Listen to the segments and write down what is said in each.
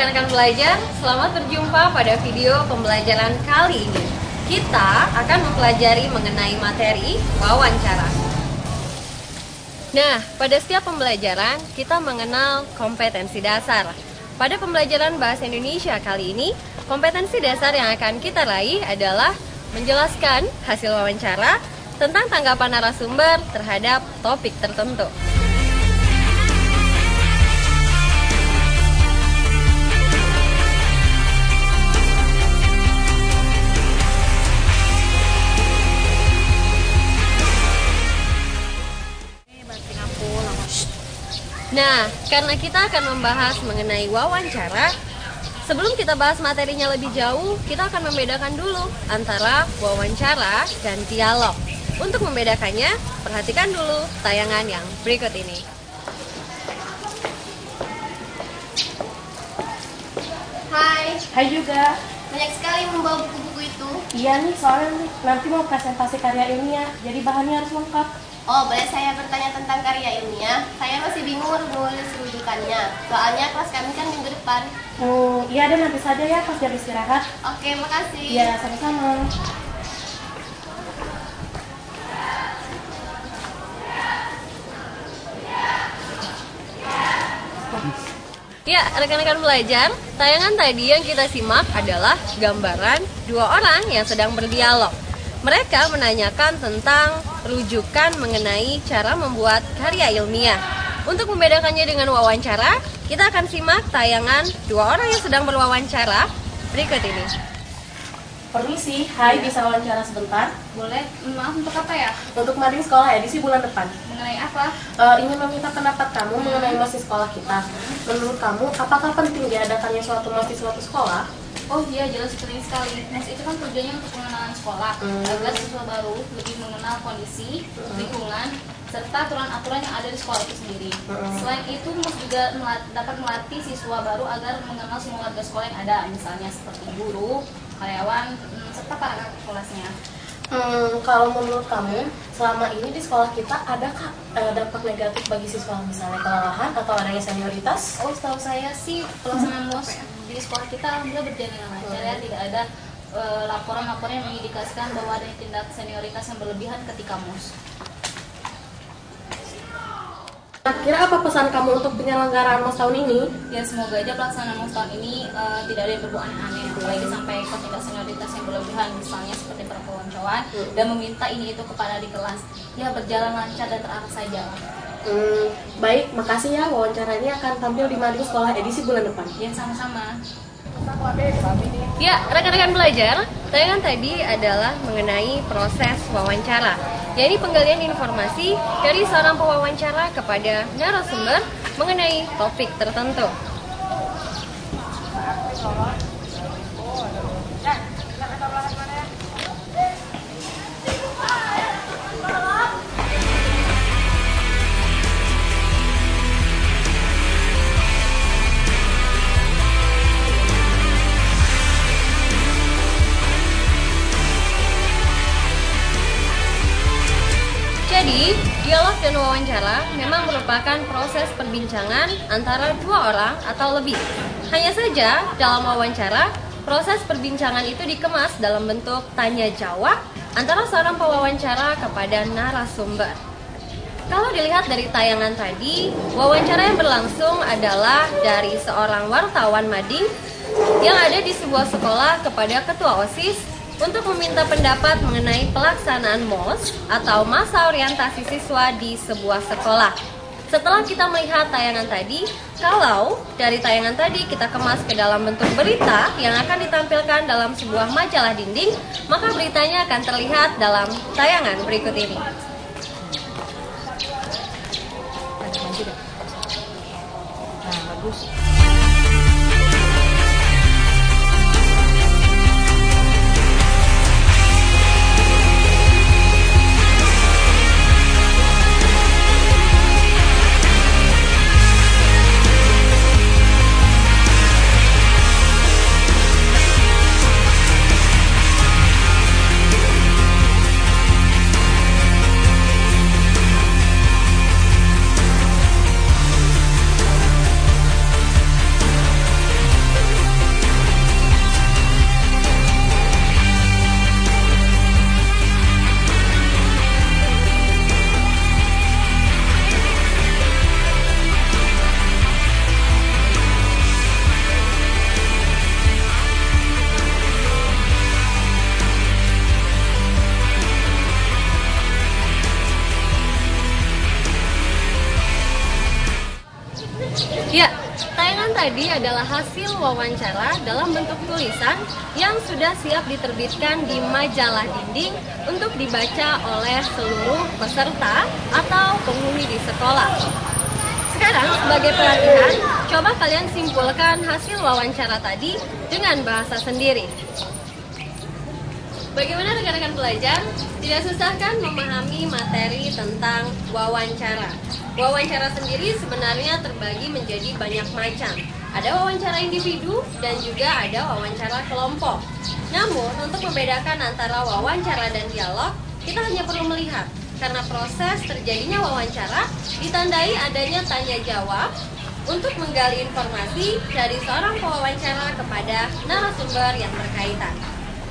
rekan-rekan belajar, selamat berjumpa pada video pembelajaran kali ini. Kita akan mempelajari mengenai materi wawancara. Nah, pada setiap pembelajaran, kita mengenal kompetensi dasar. Pada pembelajaran Bahasa Indonesia kali ini, kompetensi dasar yang akan kita raih adalah menjelaskan hasil wawancara tentang tanggapan narasumber terhadap topik tertentu. Nah, karena kita akan membahas mengenai wawancara, sebelum kita bahas materinya lebih jauh, kita akan membedakan dulu antara wawancara dan dialog. Untuk membedakannya, perhatikan dulu tayangan yang berikut ini. Hai. Hai juga. Banyak sekali membawa buku-buku itu. Iya nih, soalnya nanti mau presentasi karya ilmiah, jadi bahannya harus lengkap. Oh, boleh saya bertanya tentang karya ilmiah? Saya masih bingung menulis rujukannya. Soalnya kelas kami kan minggu depan. Iya deh, nanti saja ya pas jam istirahat. Oke, makasih. Iya, sama-sama. Ya, rekan-rekan belajar, tayangan tadi yang kita simak adalah gambaran dua orang yang sedang berdialog. Mereka menanyakan tentang rujukan mengenai cara membuat karya ilmiah. Untuk membedakannya dengan wawancara, kita akan simak tayangan dua orang yang sedang berwawancara berikut ini. Permisi, hai, bisa wawancara sebentar? Boleh, maaf untuk apa ya? Untuk mading sekolah edisi bulan depan. Mengenai apa? Ingin meminta pendapat kamu mengenai masih sekolah kita. Menurut kamu, apakah penting diadakannya suatu suatu sekolah? Oh iya, jelas penting sekali. Mas itu kan tujuannya untuk pengenalan sekolah, agar siswa baru lebih mengenal kondisi, lingkungan, serta aturan-aturan yang ada di sekolah itu sendiri. Selain itu, Mas juga dapat melatih siswa baru agar mengenal semua warga sekolah yang ada, misalnya seperti guru, karyawan, serta para kakak kelasnya. Kalau menurut kamu, selama ini di sekolah kita adakah dampak negatif bagi siswa, misalnya kelelahan atau adanya senioritas? Oh, setahu saya sih pelaksanaan MOS di sekolah kita alhamdulillah berjalan dengan lancar ya, tidak ada laporan-laporan yang mengindikasikan bahwa ada tindak senioritas yang berlebihan ketika MOS. Kira apa pesan kamu untuk penyelenggaraan MOS tahun ini? Ya, semoga aja pelaksanaan MOS tahun ini tidak ada yang berbuat aneh-aneh, apalagi sampai ke tindak senioritas yang berlebihan, misalnya seperti perpeloncoan dan meminta ini itu kepada di kelas. Ya, berjalan lancar dan terarah saja. Baik, makasih ya, wawancaranya akan tampil di mading sekolah edisi bulan depan. Ya, sama-sama. Ya, rekan-rekan belajar, tayangan tadi adalah mengenai proses wawancara, yaitu penggalian informasi dari seorang pewawancara kepada narasumber mengenai topik tertentu. Jadi, dialog dan wawancara memang merupakan proses perbincangan antara dua orang atau lebih. Hanya saja, dalam wawancara, proses perbincangan itu dikemas dalam bentuk tanya-jawab antara seorang pewawancara kepada narasumber. Kalau dilihat dari tayangan tadi, wawancara yang berlangsung adalah dari seorang wartawan mading yang ada di sebuah sekolah kepada ketua OSIS untuk meminta pendapat mengenai pelaksanaan MOS atau masa orientasi siswa di sebuah sekolah. Setelah kita melihat tayangan tadi, kalau dari tayangan tadi kita kemas ke dalam bentuk berita yang akan ditampilkan dalam sebuah majalah dinding, maka beritanya akan terlihat dalam tayangan berikut ini. Nah, bagus. tadi adalah hasil wawancara dalam bentuk tulisan yang sudah siap diterbitkan di majalah dinding untuk dibaca oleh seluruh peserta atau penghuni di sekolah. Sekarang sebagai pelatihan, coba kalian simpulkan hasil wawancara tadi dengan bahasa sendiri. Bagaimana rekan-rekan belajar? Tidak susah kan memahami materi tentang wawancara? Wawancara sendiri sebenarnya terbagi menjadi banyak macam. Ada wawancara individu dan juga ada wawancara kelompok. Namun, untuk membedakan antara wawancara dan dialog, kita hanya perlu melihat. Karena proses terjadinya wawancara ditandai adanya tanya jawab untuk menggali informasi dari seorang pewawancara kepada narasumber yang berkaitan.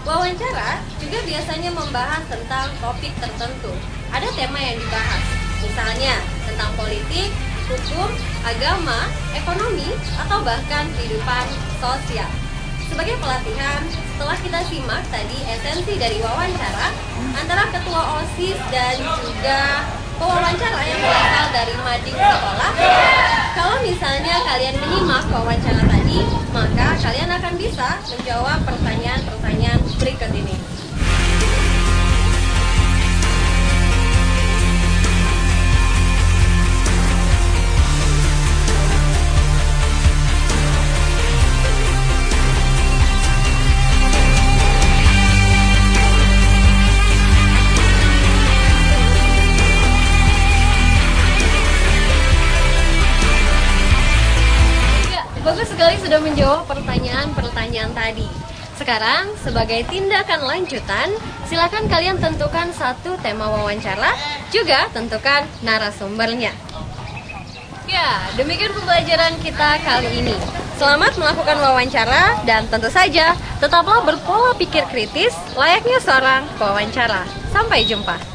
Wawancara juga biasanya membahas tentang topik tertentu. Ada tema yang dibahas, misalnya tentang politik, hukum, agama, ekonomi, atau bahkan kehidupan sosial. Sebagai pelatihan, setelah kita simak tadi esensi dari wawancara antara ketua OSIS dan juga pewawancara yang berasal dari mading sekolah, kalau misalnya kalian menyimak wawancara tadi, maka kalian akan bisa menjawab pertanyaan-pertanyaan berikut ini. Bagus sekali sudah menjawab pertanyaan-pertanyaan tadi. Sekarang, sebagai tindakan lanjutan, silakan kalian tentukan satu tema wawancara, juga tentukan narasumbernya. Ya, demikian pembelajaran kita kali ini. Selamat melakukan wawancara dan tentu saja tetaplah berpola pikir kritis layaknya seorang pewawancara. Sampai jumpa.